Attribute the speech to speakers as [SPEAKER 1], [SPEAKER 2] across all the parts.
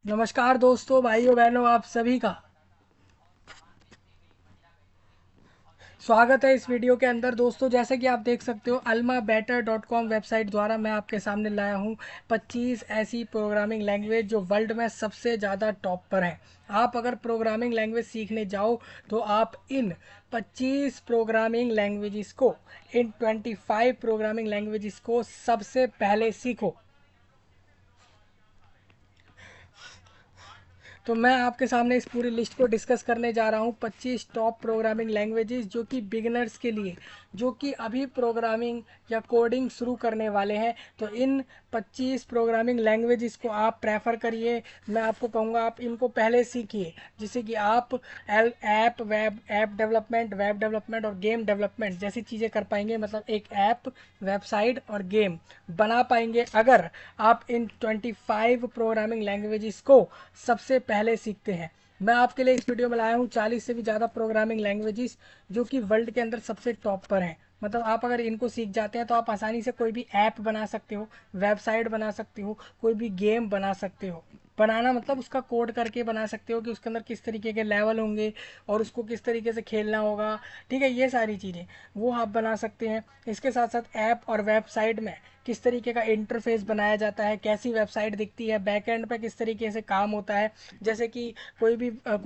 [SPEAKER 1] नमस्कार दोस्तों, भाइयों बहनों, आप सभी का स्वागत है इस वीडियो के अंदर। दोस्तों, जैसे कि आप देख सकते हो, almabetter.com वेबसाइट द्वारा मैं आपके सामने लाया हूँ 25 ऐसी प्रोग्रामिंग लैंग्वेज जो वर्ल्ड में सबसे ज़्यादा टॉप पर हैं। आप अगर प्रोग्रामिंग लैंग्वेज सीखने जाओ तो आप इन 25 प्रोग्रामिंग लैंग्वेजेस को, इन 25 प्रोग्रामिंग लैंग्वेजेस को सबसे पहले सीखो। तो मैं आपके सामने इस पूरी लिस्ट को डिस्कस करने जा रहा हूँ। 25 टॉप प्रोग्रामिंग लैंग्वेजेस जो कि बिगिनर्स के लिए, जो कि अभी प्रोग्रामिंग या कोडिंग शुरू करने वाले हैं, तो इन 25 प्रोग्रामिंग लैंग्वेजेस को आप प्रेफर करिए। मैं आपको कहूँगा आप इनको पहले सीखिए, जिससे कि आप ऐप डेवलपमेंट और गेम डेवलपमेंट जैसी चीज़ें कर पाएंगे। मतलब एक ऐप, वेबसाइट और गेम बना पाएंगे अगर आप इन 25 प्रोग्रामिंग लैंग्वेजेस को सबसे पहले सीखते हैं। मैं आपके लिए इस वीडियो में लाया हूँ 40 से भी ज़्यादा प्रोग्रामिंग लैंग्वेजेस जो कि वर्ल्ड के अंदर सबसे टॉप पर हैं। मतलब आप अगर इनको सीख जाते हैं तो आप आसानी से कोई भी ऐप बना सकते हो, वेबसाइट बना सकते हो, कोई भी गेम बना सकते हो। बनाना मतलब उसका कोड करके बना सकते हो कि उसके अंदर किस तरीके के लेवल होंगे और उसको किस तरीके से खेलना होगा। ठीक है, ये सारी चीज़ें वो आप बना सकते हैं। इसके साथ साथ ऐप और वेबसाइट में किस तरीके का इंटरफेस बनाया जाता है, कैसी वेबसाइट दिखती है, बैकएंड पे किस तरीके से काम होता है। जैसे कि कोई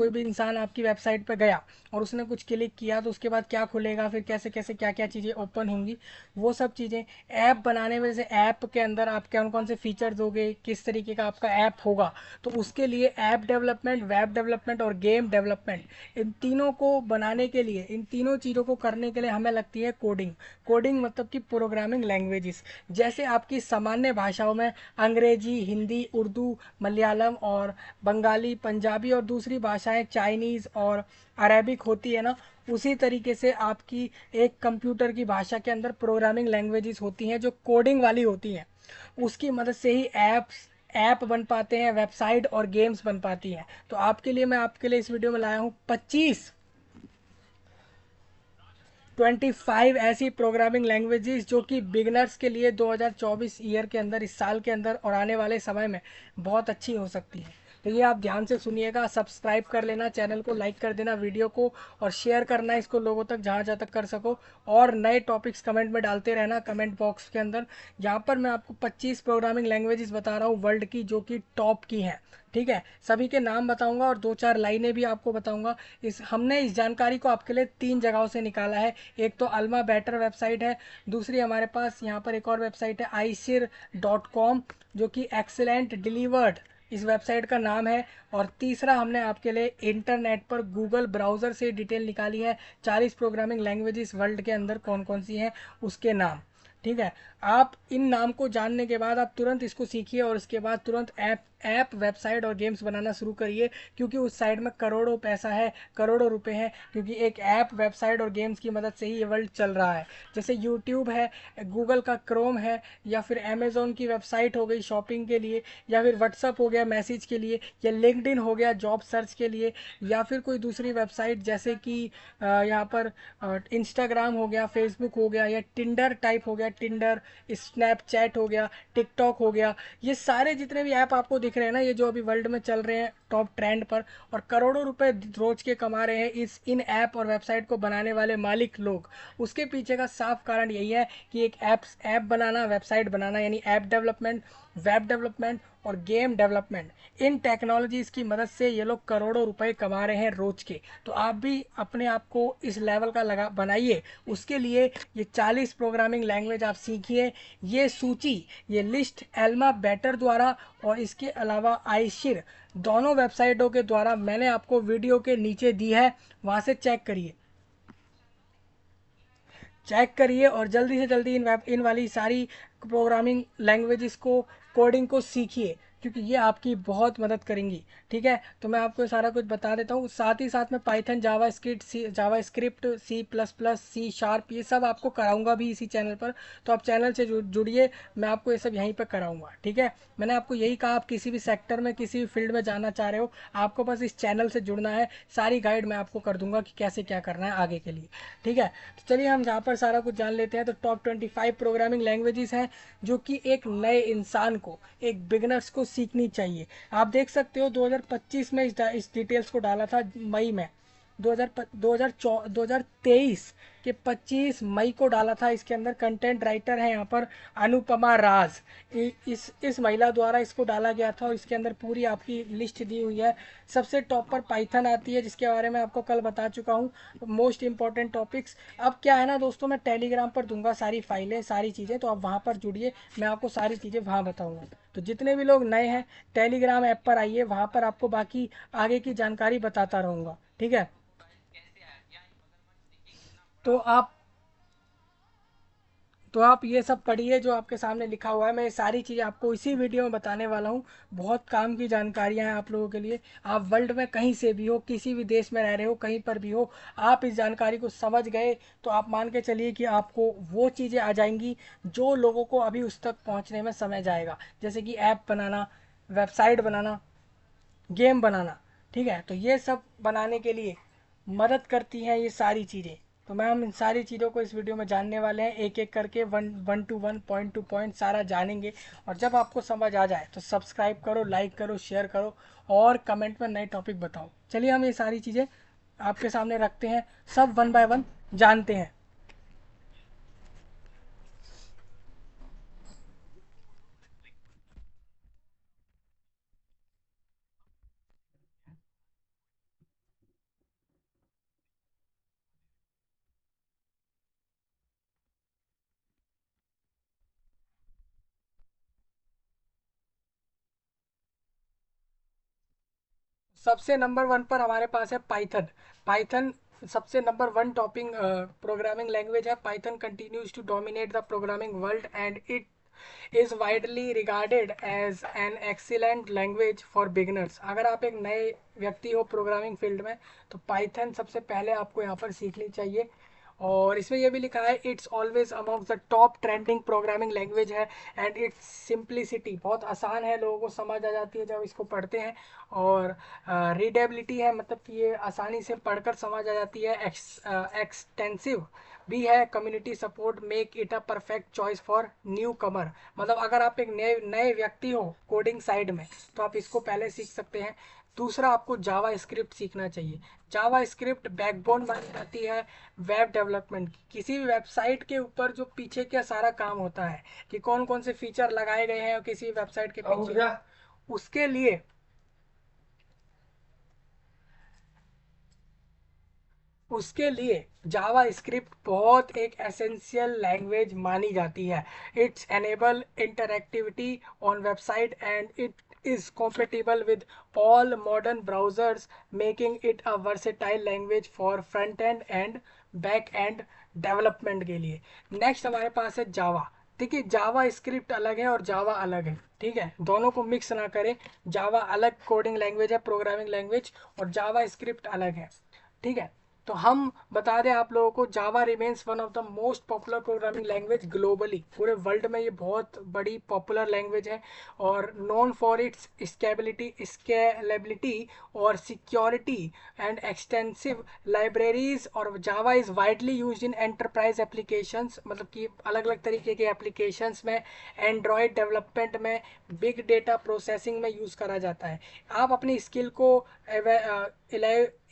[SPEAKER 1] भी इंसान आपकी वेबसाइट पे गया और उसने कुछ क्लिक किया तो उसके बाद क्या खुलेगा, फिर कैसे कैसे क्या क्या चीज़ें ओपन होंगी, वो सब चीज़ें ऐप बनाने में। जैसे ऐप के अंदर आप कौन कौन से फीचर्स दोगे, किस तरीके का आपका ऐप होगा, तो उसके लिए ऐप डेवलपमेंट, वेब डेवलपमेंट और गेम डेवलपमेंट, इन तीनों को बनाने के लिए, इन तीनों चीज़ों को करने के लिए हमें लगती है कोडिंग। कोडिंग मतलब कि प्रोग्रामिंग लैंग्वेजेस। जैसे आपकी सामान्य भाषाओं में अंग्रेजी, हिंदी, उर्दू, मलयालम और बंगाली, पंजाबी और दूसरी भाषाएं चाइनीज़ और अरेबिक होती है ना, उसी तरीके से आपकी एक कंप्यूटर की भाषा के अंदर प्रोग्रामिंग लैंग्वेजेस होती हैं जो कोडिंग वाली होती हैं। उसकी मदद से ही ऐप बन पाते हैं, वेबसाइट और गेम्स बन पाती हैं। तो मैं आपके लिए इस वीडियो में लाया हूँ 25 ऐसी प्रोग्रामिंग लैंग्वेजेस जो कि बिगनर्स के लिए 2024 ईयर के अंदर, इस साल के अंदर और आने वाले समय में बहुत अच्छी हो सकती है। तो ये आप ध्यान से सुनिएगा, सब्सक्राइब कर लेना, चैनल को लाइक कर देना, वीडियो को, और शेयर करना इसको लोगों तक जहाँ जहाँ तक कर सको। और नए टॉपिक्स कमेंट में डालते रहना कमेंट बॉक्स के अंदर। यहाँ पर मैं आपको 25 प्रोग्रामिंग लैंग्वेजेस बता रहा हूँ वर्ल्ड की, जो कि टॉप की हैं। ठीक है, सभी के नाम बताऊंगा और दो चार लाइनें भी आपको बताऊंगा। हमने इस जानकारी को आपके लिए 3 जगहों से निकाला है। एक तो अल्मा बैटर वेबसाइट है, दूसरी हमारे पास यहाँ पर एक और वेबसाइट है iShir.com, जो कि एक्सेलेंट डिलीवर्ड इस वेबसाइट का नाम है। और तीसरा हमने आपके लिए इंटरनेट पर गूगल ब्राउज़र से डिटेल निकाली है 40 प्रोग्रामिंग लैंग्वेजेस वर्ल्ड के अंदर कौन कौन सी हैं, उसके नाम। ठीक है, आप इन नाम को जानने के बाद आप तुरंत इसको सीखिए और उसके बाद तुरंत ऐप वेबसाइट और गेम्स बनाना शुरू करिए, क्योंकि उस साइड में करोड़ों पैसा है, करोड़ों रुपए हैं, क्योंकि एक ऐप, वेबसाइट और गेम्स की मदद से ही ये वर्ल्ड चल रहा है। जैसे यूट्यूब है, गूगल का क्रोम है, या फिर अमेजोन की वेबसाइट हो गई शॉपिंग के लिए, या फिर व्हाट्सअप हो गया मैसेज के लिए, या लिंक्डइन हो गया जॉब सर्च के लिए, या फिर कोई दूसरी वेबसाइट जैसे कि यहाँ पर इंस्टाग्राम हो गया, फेसबुक हो गया, या टिंडर टाइप हो गया, टिंडर, स्नैपचैट हो गया, टिकटॉक हो गया। ये सारे जितने भी ऐप आपको दिख रहे हैं ना, ये जो अभी वर्ल्ड में चल रहे हैं टॉप ट्रेंड पर और करोड़ों रुपए रोज के कमा रहे हैं इन ऐप और वेबसाइट को बनाने वाले मालिक लोग, उसके पीछे का साफ कारण यही है कि एक ऐप बनाना, वेबसाइट बनाना, यानी ऐप डेवलपमेंट, वेब डेवलपमेंट और गेम डेवलपमेंट, इन टेक्नोलॉजीज़ की मदद से ये लोग करोड़ों रुपए कमा रहे हैं रोज के। तो आप भी अपने आप को इस लेवल का लगा बनाइए। उसके लिए ये 40 प्रोग्रामिंग लैंग्वेज आप सीखिए। ये सूची, ये लिस्ट एल्मा बेटर द्वारा और इसके अलावा आईशिर, दोनों वेबसाइटों के द्वारा मैंने आपको वीडियो के नीचे दी है, वहाँ से चेक करिए और जल्दी से जल्दी इन वाली सारी प्रोग्रामिंग लैंग्वेजेस को, कोडिंग को सीखिए, क्योंकि ये आपकी बहुत मदद करेंगी। ठीक है, तो मैं आपको सारा कुछ बता देता हूँ। साथ ही साथ में पाइथन, जावा स्क्रिप्ट, C++, C#, ये सब आपको कराऊंगा भी इसी चैनल पर। तो आप चैनल से जुड़िए, मैं आपको ये सब यहीं पर कराऊंगा। ठीक है, मैंने आपको यही कहा, आप किसी भी सेक्टर में, किसी भी फील्ड में जाना चाह रहे हो, आपको बस इस चैनल से जुड़ना है। सारी गाइड मैं आपको कर दूंगा कि कैसे क्या करना है आगे के लिए। ठीक है, तो चलिए हम जहाँ पर सारा कुछ जान लेते हैं। तो टॉप 25 प्रोग्रामिंग लैंग्वेजेस हैं जो कि एक नए इंसान को, एक बिगनर्स को सीखनी चाहिए। आप देख सकते हो 2025 में इस डिटेल्स को डाला था मई में, 2023 के 25 मई को डाला था। इसके अंदर कंटेंट राइटर है यहाँ पर अनुपमा राज, इस महिला द्वारा इसको डाला गया था और इसके अंदर पूरी आपकी लिस्ट दी हुई है। सबसे टॉप पर पाइथन आती है जिसके बारे में आपको कल बता चुका हूँ, मोस्ट इंपॉर्टेंट टॉपिक्स। अब क्या है ना दोस्तों, मैं टेलीग्राम पर दूंगा सारी फाइलें सारी चीज़ें, तो आप वहाँ पर जुड़िए, मैं आपको सारी चीज़ें वहाँ बताऊँगा। तो जितने भी लोग नए हैं टेलीग्राम ऐप पर आइए, वहाँ पर आपको बाकी आगे की जानकारी बताता रहूँगा, ठीक है। तो आप तो आप ये सब पढ़िए जो आपके सामने लिखा हुआ है, मैं ये सारी चीज़ें आपको इसी वीडियो में बताने वाला हूँ। बहुत काम की जानकारियाँ हैं आप लोगों के लिए। आप वर्ल्ड में कहीं से भी हो, किसी भी देश में रह रहे हो, कहीं पर भी हो, आप इस जानकारी को समझ गए तो आप मान के चलिए कि आपको वो चीज़ें आ जाएंगी जो लोगों को अभी उस तक पहुँचने में समय जाएगा। जैसे कि ऐप बनाना, वेबसाइट बनाना, गेम बनाना, ठीक है। तो ये सब बनाने के लिए मदद करती हैं ये सारी चीज़ें। तो मैं हम इन सारी चीज़ों को इस वीडियो में जानने वाले हैं, एक एक करके one one two one, point two point सारा जानेंगे। और जब आपको समझ आ जाए तो सब्सक्राइब करो, लाइक करो, शेयर करो और कमेंट में नए टॉपिक बताओ। चलिए हम ये सारी चीज़ें आपके सामने रखते हैं, सब वन बाय वन जानते हैं। सबसे नंबर वन पर हमारे पास है पाइथन। पाइथन सबसे number one topping programming language है। Python continues to dominate the programming world and it is widely regarded as an excellent language for beginners. अगर आप एक नए व्यक्ति हो प्रोग्रामिंग फील्ड में तो पाइथन सबसे पहले आपको यहाँ पर सीखनी चाहिए। और इसमें यह भी लिखा है it's always among the top trending programming language है एंड इट्स सिंप्लिसिटी, बहुत आसान है, लोगों को समझ आ जाती है जब इसको पढ़ते हैं। और रीडेबिलिटी है, मतलब कि ये आसानी से पढ़कर समझ आ जाती है। एक्सटेंसिव भी है, community support make it a perfect choice for newcomer. मतलब अगर आप एक नए नए व्यक्ति हो कोडिंग साइड में तो आप इसको पहले सीख सकते हैं। दूसरा, आपको जावा स्क्रिप्ट सीखना चाहिए। जावा स्क्रिप्ट बैकबोन मानी जाती है वेब डेवलपमेंट की। किसी भी वेबसाइट के ऊपर जो पीछे क्या सारा काम होता है कि कौन कौन से फीचर लगाए गए हैं किसी वेबसाइट के पीछे, उसके लिए उसके लिए जावा स्क्रिप्ट बहुत एक एसेंशियल लैंग्वेज मानी जाती है। It's enable interactivity on website and it is compatible with all modern browsers, making it a versatile language for front end and back end development के लिए। नेक्स्ट हमारे पास है जावा। देखिए जावा स्क्रिप्ट अलग है और जावा अलग है, ठीक है, दोनों को मिक्स ना करें। जावा अलग कोडिंग लैंग्वेज है, प्रोग्रामिंग लैंग्वेज, और जावा स्क्रिप्ट अलग है, ठीक है। तो हम बता दें आप लोगों को, Java remains one of the most popular programming language globally. पूरे वर्ल्ड में ये बहुत बड़ी पॉपुलर लैंग्वेज है और नोन फॉर इट्स स्केलेबिलिटी और सिक्योरिटी एंड एक्सटेंसिव लाइब्रेरीज। और Java is widely use in enterprise applications, मतलब कि अलग अलग तरीके के एप्लीकेशंस में, एंड्रॉयड डेवलपमेंट में, बिग डेटा प्रोसेसिंग में यूज़ करा जाता है। आप अपनी स्किल को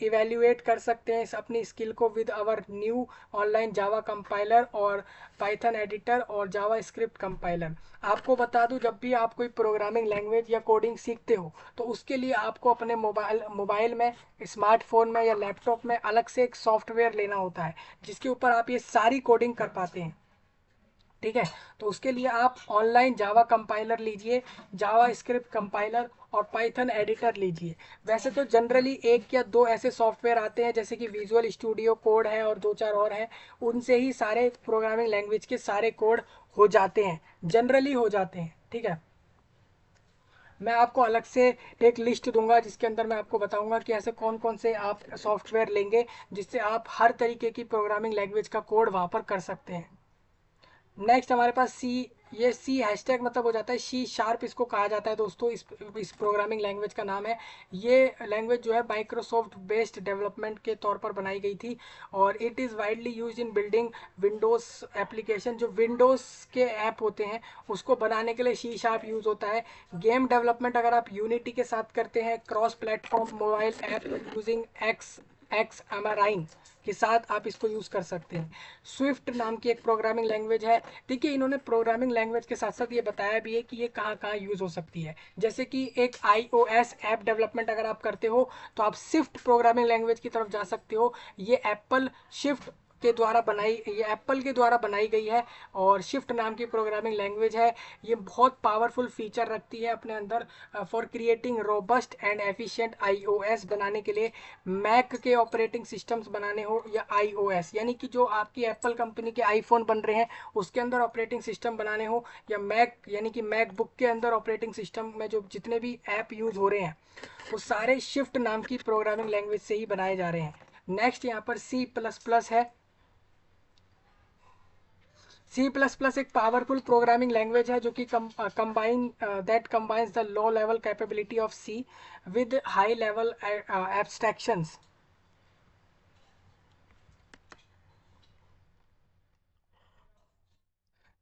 [SPEAKER 1] इवेल्युएट कर सकते हैं अपनी स्किल को with our new online Java compiler और पाइथन एडिटर और जावा स्क्रिप्ट कंपाइलर। आपको बता दूं, जब भी आप कोई प्रोग्रामिंग लैंग्वेज या कोडिंग सीखते हो तो उसके लिए आपको अपने मोबाइल में, स्मार्टफोन में या लैपटॉप में अलग से एक सॉफ्टवेयर लेना होता है जिसके ऊपर आप ये सारी कोडिंग कर पाते हैं, ठीक है। तो उसके लिए आप ऑनलाइन जावा कंपाइलर लीजिए, जावा स्क्रिप्ट कंपाइलर और पाइथन एडिटर लीजिए। वैसे तो जनरली एक या दो ऐसे सॉफ्टवेयर आते हैं जैसे कि विजुअल स्टूडियो कोड है और दो चार और हैं, उनसे ही सारे प्रोग्रामिंग लैंग्वेज के सारे कोड हो जाते हैं, जनरली हो जाते हैं, ठीक है। मैं आपको अलग से एक लिस्ट दूंगा जिसके अंदर मैं आपको बताऊंगा कि ऐसे कौन कौन से आप सॉफ्टवेयर लेंगे जिससे आप हर तरीके की प्रोग्रामिंग लैंग्वेज का कोड वहाँ पर कर सकते हैं। नेक्स्ट हमारे पास सी, ये सी हैशटैग मतलब हो जाता है सी शार्प, इसको कहा जाता है दोस्तों, इस प्रोग्रामिंग लैंग्वेज का नाम है। ये लैंग्वेज जो है माइक्रोसॉफ्ट बेस्ड डेवलपमेंट के तौर पर बनाई गई थी, और it is widely use in building Windows application. जो विंडोज़ के ऐप होते हैं उसको बनाने के लिए सी शार्प यूज़ होता है। गेम डेवलपमेंट अगर आप यूनिटी के साथ करते हैं, cross platform mobile app using X Xamarin के साथ आप इसको यूज़ कर सकते हैं। स्विफ्ट नाम की एक प्रोग्रामिंग लैंग्वेज है। देखिए इन्होंने प्रोग्रामिंग लैंग्वेज के साथ साथ ये बताया भी है कि ये कहाँ कहाँ यूज़ हो सकती है। जैसे कि एक iOS ऐप डेवलपमेंट अगर आप करते हो तो आप स्विफ्ट प्रोग्रामिंग लैंग्वेज की तरफ जा सकते हो। ये एप्पल शिफ्ट के द्वारा बनाई, ये एप्पल के द्वारा बनाई गई है और शिफ्ट नाम की प्रोग्रामिंग लैंग्वेज है। ये बहुत पावरफुल फीचर रखती है अपने अंदर for creating robust and efficient iOS बनाने के लिए। मैक के ऑपरेटिंग सिस्टम्स बनाने हो या iOS यानी कि जो आपकी एप्पल कंपनी के आईफोन बन रहे हैं उसके अंदर ऑपरेटिंग सिस्टम बनाने हो, या मैक यानी कि मैकबुक के अंदर ऑपरेटिंग सिस्टम में जो जितने भी ऐप यूज़ हो रहे हैं वो सारे शिफ्ट नाम की प्रोग्रामिंग लैंग्वेज से ही बनाए जा रहे हैं। नेक्स्ट यहाँ पर सी प्लस प्लस है। सी प्लस प्लस एक पावरफुल प्रोग्रामिंग लैंग्वेज है जो कि combines the low level capability of C with high level abstractions.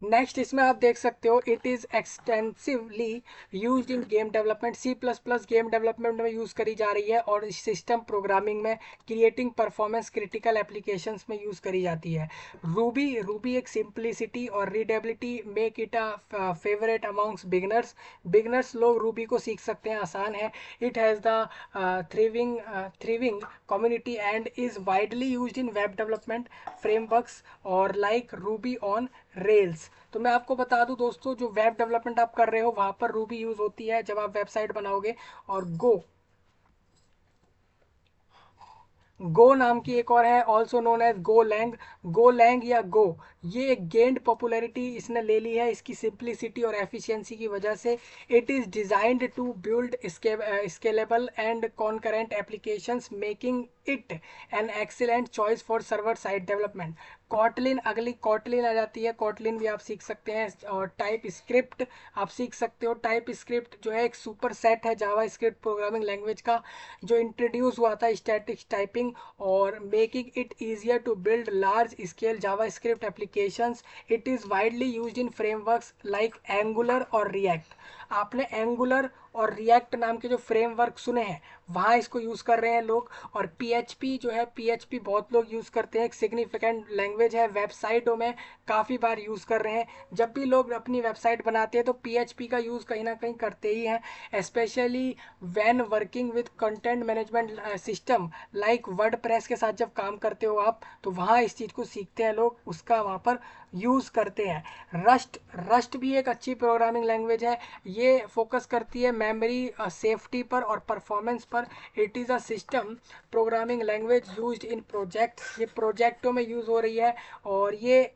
[SPEAKER 1] Next इसमें आप देख सकते हो it is extensively used in game development. C plus plus game development में यूज़ करी जा रही है और सिस्टम प्रोग्रामिंग में, क्रिएटिंग परफॉर्मेंस क्रिटिकल एप्लीकेशंस में यूज़ करी जाती है। रूबी एक सिंप्लिसिटी और readability make it a favourite amongst beginners. Beginners लोग रूबी को सीख सकते हैं, आसान है। It has the thriving community and is widely used in web development frameworks और लाइक रूबी ऑन रेल्स। तो मैं आपको बता दूं दोस्तों, जो वेब डेवलपमेंट आप कर रहे हो वहां पर रूबी यूज होती है जब आप वेबसाइट बनाओगे। और गो नाम की एक और है, also known as Golang. Golang या गो, ये एक गेंड पॉपुलैरिटी इसने ले ली है इसकी सिंप्लिसिटी और एफिशिएंसी की वजह से। It is designed to build scalable and concurrent applications making it an excellent choice for server side development. Kotlin, अगली कॉटलिन आ जाती है, कॉटलिन भी आप सीख सकते हैं। और टाइप स्क्रिप्ट आप सीख सकते हो। टाइप स्क्रिप्ट जो है एक सुपर सेट है जावा स्क्रिप्ट प्रोग्रामिंग लैंग्वेज का, जो इंट्रोड्यूस हुआ था स्टैटिक टाइपिंग और making it easier to build large scale JavaScript applications. It is widely used in frameworks like Angular और रिएक्ट। आपने एंगुलर और रिएक्ट नाम के जो फ्रेमवर्क सुने हैं वहाँ इसको यूज़ कर रहे हैं लोग। और पीएचपी जो है, पीएचपी बहुत लोग यूज़ करते हैं, एक सिग्निफिकेंट लैंग्वेज है, वेबसाइटों में काफ़ी बार यूज़ कर रहे हैं। जब भी लोग अपनी वेबसाइट बनाते हैं तो पीएचपी का यूज़ कहीं ना कहीं करते ही हैं, specially when working with content management system like WordPress के साथ जब काम करते हो आप तो वहाँ इस चीज़ को सीखते हैं लोग, उसका वहाँ पर यूज़ करते हैं। रस्ट भी एक अच्छी प्रोग्रामिंग लैंग्वेज है। ये फोकस करती है मेमोरी सेफ्टी पर और परफॉर्मेंस पर। It is a system programming language used in project, ये प्रोजेक्टों में यूज़ हो रही है। और ये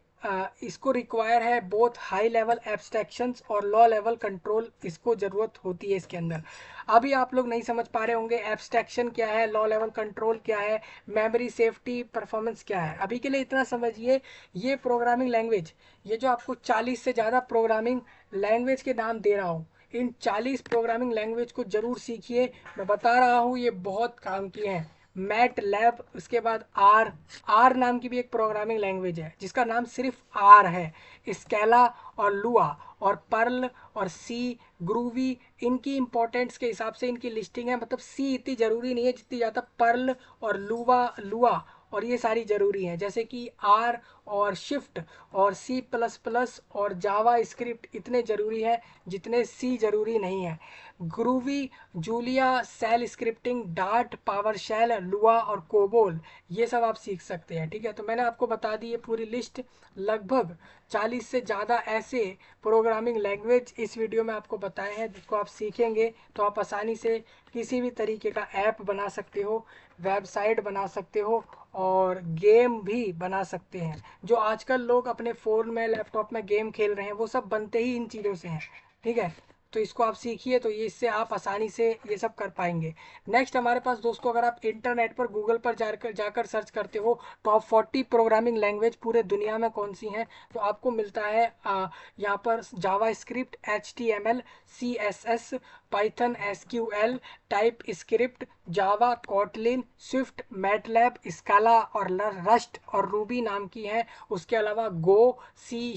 [SPEAKER 1] इसको रिक्वायर है बोथ हाई लेवल एब्स्ट्रैक्शंस और लो लेवल कंट्रोल, इसको ज़रूरत होती है इसके अंदर। अभी आप लोग नहीं समझ पा रहे होंगे एब्स्ट्रैक्शन क्या है, लो लेवल कंट्रोल क्या है, मेमोरी सेफ्टी परफॉर्मेंस क्या है। अभी के लिए इतना समझिए, ये प्रोग्रामिंग लैंग्वेज, ये जो आपको 40 से ज़्यादा प्रोग्रामिंग लैंग्वेज के नाम दे रहा हूँ, इन 40 प्रोग्रामिंग लैंग्वेज को ज़रूर सीखिए। मैं बता रहा हूँ ये बहुत काम की हैं। मैट लैब, उसके बाद आर, आर नाम की भी एक प्रोग्रामिंग लैंग्वेज है जिसका नाम सिर्फ आर है। स्केला और लुआ और पर्ल और सी, ग्रूवी, इनकी इंपॉर्टेंस के हिसाब से इनकी लिस्टिंग है। मतलब सी इतनी ज़रूरी नहीं है जितनी ज़्यादा पर्ल और लुआ और ये सारी ज़रूरी हैं। जैसे कि आर और शिफ्ट और सी प्लस प्लस और जावा स्क्रिप्ट इतने ज़रूरी हैं जितने सी ज़रूरी नहीं है। Groovy, Julia, shell scripting, Dart, PowerShell, Lua और कोबोल, ये सब आप सीख सकते हैं। ठीक है, तो मैंने आपको बता दी है पूरी लिस्ट। लगभग 40 से ज़्यादा ऐसे प्रोग्रामिंग लैंग्वेज इस वीडियो में आपको बताए हैं जिसको आप सीखेंगे तो आप आसानी से किसी भी तरीके का ऐप बना सकते हो, वेबसाइट बना सकते हो और गेम भी बना सकते हैं। जो आजकल लोग अपने फ़ोन में, लैपटॉप में गेम खेल रहे हैं वो सब बनते ही इन चीज़ों से हैं। ठीक है, तो इसको आप सीखिए, तो ये इससे आप आसानी से ये सब कर पाएंगे। नेक्स्ट हमारे पास दोस्तों, अगर आप इंटरनेट पर गूगल पर जाकर सर्च करते हो टॉप 40 प्रोग्रामिंग लैंग्वेज पूरे दुनिया में कौन सी हैं, तो आपको मिलता है यहाँ पर JavaScript, HTML, CSS, Python, SQL, TypeScript, Java, Kotlin, Swift, MATLAB, Scala और रस्ट और रूबी नाम की है। उसके अलावा गो, C#,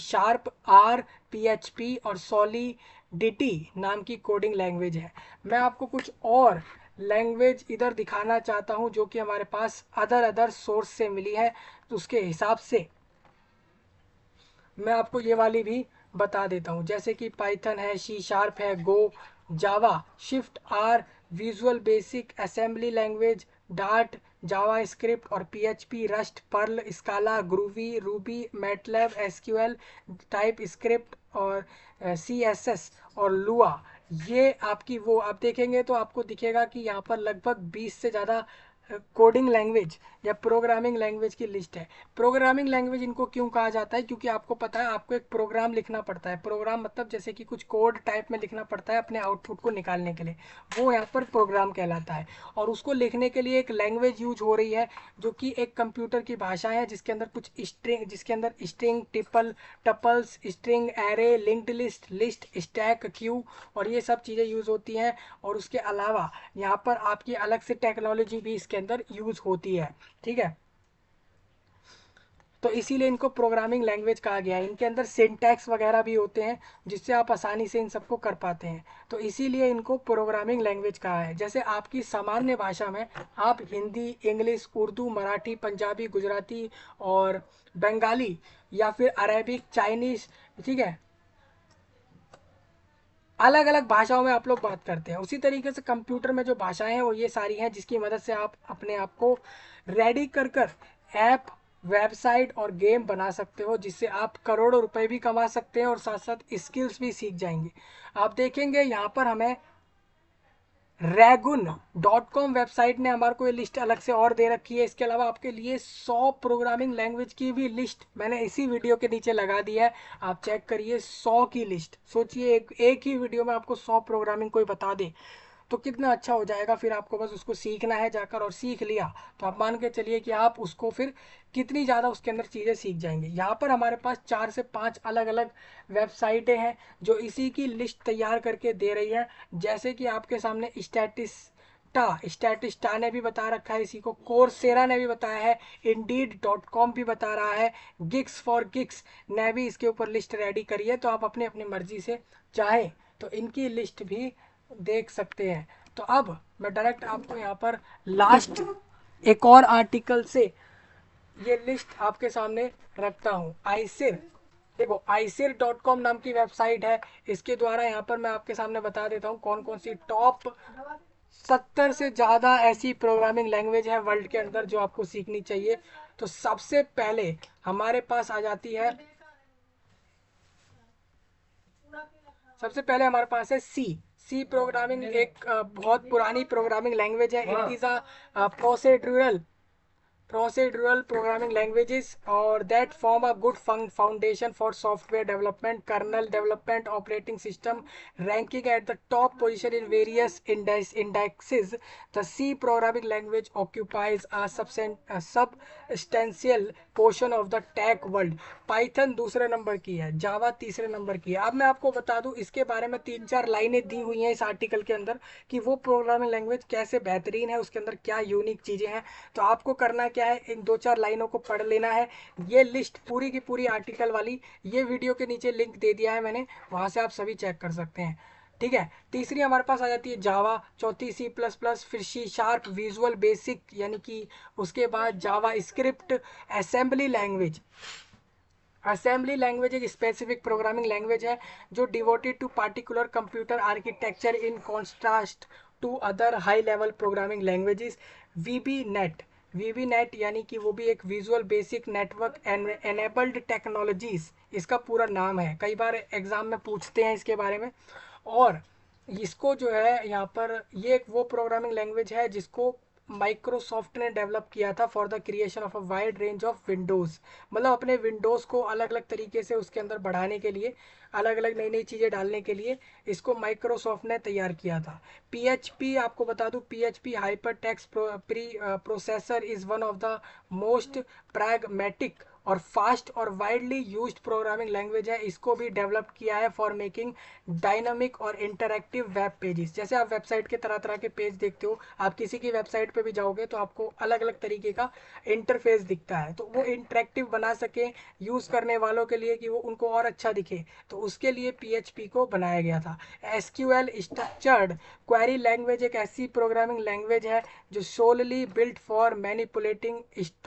[SPEAKER 1] R, PHP और सॉलिडिटी नाम की कोडिंग लैंग्वेज है। मैं आपको कुछ और लैंग्वेज इधर दिखाना चाहता हूँ जो कि हमारे पास अदर सोर्स से मिली है, तो उसके हिसाब से मैं आपको ये वाली भी बता देता हूँ। जैसे कि पाइथन है, C# है, Go, Java, Swift R, Visual Basic, assembly language, Dart, JavaScript और PHP, Rust, Perl, Scala, Groovy, Ruby, MATLAB, SQL, TypeScript और CSS और लुआ। ये आपकी वो आप देखेंगे तो आपको दिखेगा कि यहाँ पर लगभग 20 से ज़्यादा कोडिंग लैंग्वेज या प्रोग्रामिंग लैंग्वेज की लिस्ट है। प्रोग्रामिंग लैंग्वेज इनको क्यों कहा जाता है, क्योंकि आपको पता है आपको एक प्रोग्राम लिखना पड़ता है। प्रोग्राम मतलब जैसे कि कुछ कोड टाइप में लिखना पड़ता है अपने आउटपुट को निकालने के लिए, वो यहाँ पर प्रोग्राम कहलाता है। और उसको लिखने के लिए एक लैंग्वेज यूज हो रही है जो कि एक कंप्यूटर की भाषा है, जिसके अंदर कुछ string, triple, tuples, string, array, linked list, stack, Q और ये सब चीज़ें यूज होती हैं। और उसके अलावा यहाँ पर आपकी अलग से टेक्नोलॉजी भी इसके अंदर यूज होती है। ठीक है, तो इसीलिए इनको प्रोग्रामिंग लैंग्वेज कहा गया है। इनके अंदर सिंटैक्स वगैरह भी होते हैं जिससे आप आसानी से इन सबको कर पाते हैं, तो इसीलिए इनको प्रोग्रामिंग लैंग्वेज कहा है। जैसे आपकी सामान्य भाषा में आप हिंदी, इंग्लिश, उर्दू, मराठी, पंजाबी, गुजराती और बंगाली या फिर अरेबिक, चाइनीज, ठीक है, अलग अलग भाषाओं में आप लोग बात करते हैं। उसी तरीके से कंप्यूटर में जो भाषाएं हैं वो ये सारी हैं जिसकी मदद से आप अपने आप को रेडी कर ऐप, वेबसाइट और गेम बना सकते हो, जिससे आप करोड़ों रुपए भी कमा सकते हैं और साथ साथ स्किल्स भी सीख जाएंगे। आप देखेंगे यहाँ पर हमें Ragun.com वेबसाइट ने हमारे को ये लिस्ट अलग से और दे रखी है। इसके अलावा आपके लिए 100 प्रोग्रामिंग लैंग्वेज की भी लिस्ट मैंने इसी वीडियो के नीचे लगा दी है, आप चेक करिए। 100 की लिस्ट, सोचिए एक ही वीडियो में आपको 100 प्रोग्रामिंग कोई बता दे तो कितना अच्छा हो जाएगा। फिर आपको बस उसको सीखना है जाकर, और सीख लिया तो आप मान के चलिए कि आप उसको फिर कितनी ज़्यादा उसके अंदर चीज़ें सीख जाएंगे। यहाँ पर हमारे पास 4 से 5 अलग अलग वेबसाइटें हैं जो इसी की लिस्ट तैयार करके दे रही है। जैसे कि आपके सामने स्टैटिस्टा ने भी बता रखा है इसी को, कोर्सेरा ने भी बताया है, Indeed.com भी बता रहा है, गिग्स फॉर गिग्स ने भी इसके ऊपर लिस्ट रेडी करी है। तो आप अपनी अपनी मर्जी से चाहें तो इनकी लिस्ट भी देख सकते हैं। तो अब मैं डायरेक्ट आपको यहाँ पर लास्ट एक और आर्टिकल से ये लिस्ट आपके सामने रखता हूँ। आईसिर, देखो आईसिर.com नाम की वेबसाइट है, इसके द्वारा यहाँ पर मैं आपके सामने बता देता हूँ कौन कौन सी टॉप 70 से ज़्यादा ऐसी प्रोग्रामिंग लैंग्वेज है वर्ल्ड के अंदर जो आपको सीखनी चाहिए। तो सबसे पहले हमारे पास आ जाती है, सबसे पहले हमारे पास है सी प्रोग्रामिंग। एक बहुत पुरानी प्रोग्रामिंग लैंग्वेज है। It is a procedural programming languages or that form a good foundation for software development, kernel development, operating system, ranking at the top position in various indexes. The C programming language occupies a substantial portion of the tech world. Python दूसरे number की है, जावा तीसरे number की है। अब मैं आपको बता दूं इसके बारे में 3-4 लाइनें दी हुई हैं इस आर्टिकल के अंदर कि वो प्रोग्रामिंग लैंग्वेज कैसे बेहतरीन है, उसके अंदर क्या यूनिक चीज़ें हैं। तो आपको करना क्या है, इन 2-4 लाइनों को पढ़ लेना है। ये लिस्ट पूरी की पूरी आर्टिकल वाली ये वीडियो के नीचे लिंक दे दिया है मैंने, वहाँ से आप सभी चेक कर सकते हैं। ठीक है, तीसरी हमारे पास आ जाती है जावा, चौथी C++, फिर C#, विजुअल बेसिक यानी कि उसके बाद JavaScript, assembly language. Assembly language एक स्पेसिफिक प्रोग्रामिंग लैंग्वेज है जो devoted to particular computer architecture in contrast to other high level programming languages. VB net यानी कि वो भी एक visual basic network enabled technologies इसका पूरा नाम है। कई बार एग्जाम में पूछते हैं इसके बारे में। और इसको जो है यहाँ पर ये एक वो प्रोग्रामिंग लैंग्वेज है जिसको माइक्रोसॉफ्ट ने डेवलप किया था for the creation of a wide range of Windows. मतलब अपने विंडोज़ को अलग अलग तरीके से उसके अंदर बढ़ाने के लिए, अलग अलग नई नई चीज़ें डालने के लिए इसको माइक्रोसॉफ्ट ने तैयार किया था। पीएचपी, आपको बता दूं, PHP hyper text pre processor is one of the most pragmatic और फास्ट और वाइडली यूज्ड प्रोग्रामिंग लैंग्वेज है। इसको भी डेवलप किया है फॉर मेकिंग डायनामिक और इंटरैक्टिव वेब पेजेस। जैसे आप वेबसाइट के तरह तरह के पेज देखते हो, आप किसी की वेबसाइट पे भी जाओगे तो आपको अलग अलग तरीके का इंटरफेस दिखता है, तो वो इंटरैक्टिव बना सके यूज़ करने वालों के लिए कि वो उनको और अच्छा दिखे, तो उसके लिए पीएचपी को बनाया गया था। एसक्यूएल स्ट्रक्चर्ड क्वेरी लैंग्वेज एक ऐसी प्रोग्रामिंग लैंग्वेज है जो सोलली बिल्ट फॉर मैनिपुलेटिंग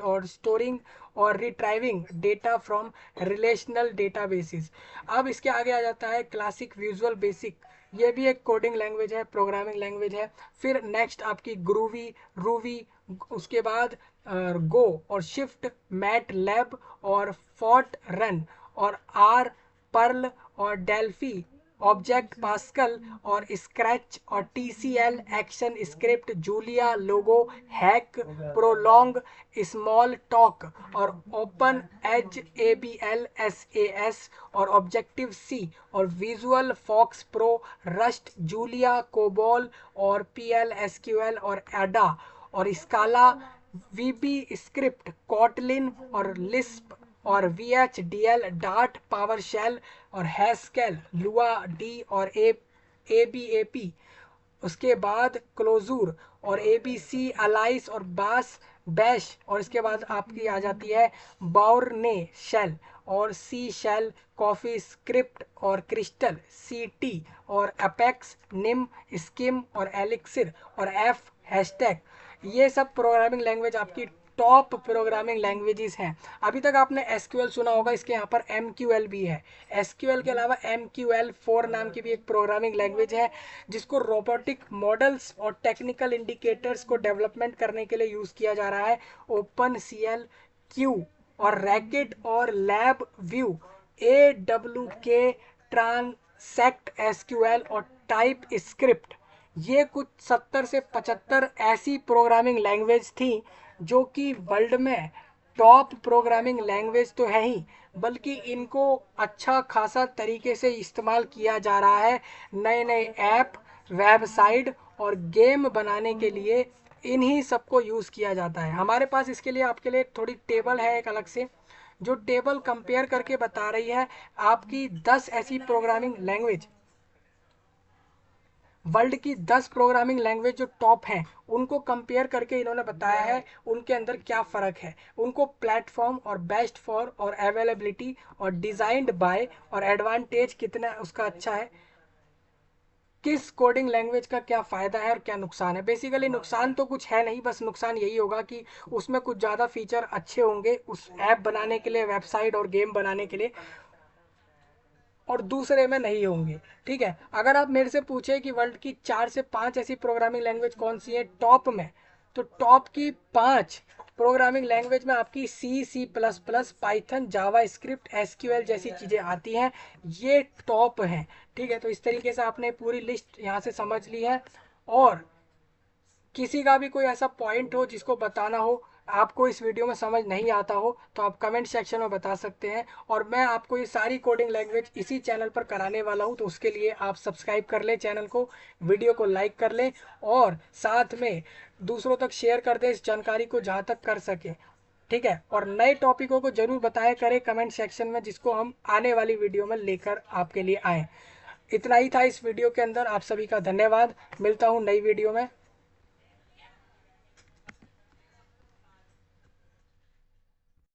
[SPEAKER 1] और स्टोरिंग और retrieving data from relational databases. अब इसके आगे आ जाता है क्लासिक विजुअल बेसिक, ये भी एक कोडिंग लैंग्वेज है, प्रोग्रामिंग लैंग्वेज है। फिर नेक्स्ट आपकी ग्रूवी, रूवी, उसके बाद गो और शिफ्ट, मैट लैब और फॉर्ट रन और आर, पर्ल और डेल्फी, ऑब्जेक्ट पास्कल और स्क्रैच और TCL, ActionScript, Julia, Logo, Hack, Prolog, Smalltalk और ओपन एज, एबीएल, एसएएस और ऑब्जेक्टिव सी और Visual FoxPro, Rust, Julia, COBOL और PL SQL और Ada और स्काला, वीबी स्क्रिप्ट, कॉटलिन और Lisp और VHDL, डार्ट, पावर शेल और Haskell, Lua D और ABAP। उसके बाद क्लोजूर और ABC, अलाइस और बास, बैश और इसके बाद आपकी आ जाती है बाउरने शेल और सी शेल, कॉफी स्क्रिप्ट और क्रिस्टल, CT और अपेक्स, निम, स्किम और एलिक्सिर और F हैशटैग। ये सब प्रोग्रामिंग लैंग्वेज आपकी टॉप प्रोग्रामिंग लैंग्वेजेस हैं। अभी तक आपने एसक्यूएल सुना होगा, इसके यहाँ पर एमक्यूएल भी है। एसक्यूएल के अलावा MQL4 नाम की भी एक प्रोग्रामिंग लैंग्वेज है जिसको रोबोटिक मॉडल्स और टेक्निकल इंडिकेटर्स को डेवलपमेंट करने के लिए यूज़ किया जा रहा है। OpenCL, क्यू और रैकेट और lab view, AWK, transect SQL और टाइप स्क्रिप्ट, ये कुछ 70 से 75 ऐसी प्रोग्रामिंग लैंग्वेज थी जो कि वर्ल्ड में टॉप प्रोग्रामिंग लैंग्वेज तो है ही, बल्कि इनको अच्छा खासा तरीके से इस्तेमाल किया जा रहा है नए नए ऐप, वेबसाइट और गेम बनाने के लिए। इन्हीं सबको यूज़ किया जाता है। हमारे पास इसके लिए आपके लिए थोड़ी टेबल है एक अलग से, जो टेबल कंपेयर करके बता रही है आपकी 10 ऐसी प्रोग्रामिंग लैंग्वेज, वर्ल्ड की 10 प्रोग्रामिंग लैंग्वेज जो टॉप हैं, उनको कंपेयर करके इन्होंने बताया है उनके अंदर क्या फ़र्क है, उनको प्लेटफॉर्म और बेस्ट फॉर और अवेलेबिलिटी और डिज़ाइंड बाय और एडवांटेज कितना उसका अच्छा है, किस कोडिंग लैंग्वेज का क्या फ़ायदा है और क्या नुकसान है। बेसिकली नुकसान तो कुछ है नहीं, बस नुकसान यही होगा कि उसमें कुछ ज़्यादा फीचर अच्छे होंगे उस ऐप बनाने के लिए, वेबसाइट और गेम बनाने के लिए, और दूसरे में नहीं होंगे। ठीक है, अगर आप मेरे से पूछे कि वर्ल्ड की 4 से 5 ऐसी प्रोग्रामिंग लैंग्वेज कौन सी है टॉप में, तो टॉप की 5 प्रोग्रामिंग लैंग्वेज में आपकी C++, पाइथन, जावा स्क्रिप्ट, एसक्यूएल जैसी चीज़ें आती हैं, ये टॉप हैं। ठीक है, तो इस तरीके से आपने पूरी लिस्ट यहाँ से समझ ली है। और किसी का भी कोई ऐसा पॉइंट हो जिसको बताना हो, आपको इस वीडियो में समझ नहीं आता हो, तो आप कमेंट सेक्शन में बता सकते हैं, और मैं आपको ये सारी कोडिंग लैंग्वेज इसी चैनल पर कराने वाला हूँ। तो उसके लिए आप सब्सक्राइब कर लें चैनल को, वीडियो को लाइक कर लें और साथ में दूसरों तक शेयर कर दें इस जानकारी को जहाँ तक कर सकें। ठीक है, और नए टॉपिकों को जरूर बताया करें कमेंट सेक्शन में, जिसको हम आने वाली वीडियो में लेकर आपके लिए आएँ। इतना ही था इस वीडियो के अंदर। आप सभी का धन्यवाद। मिलता हूँ नई वीडियो में।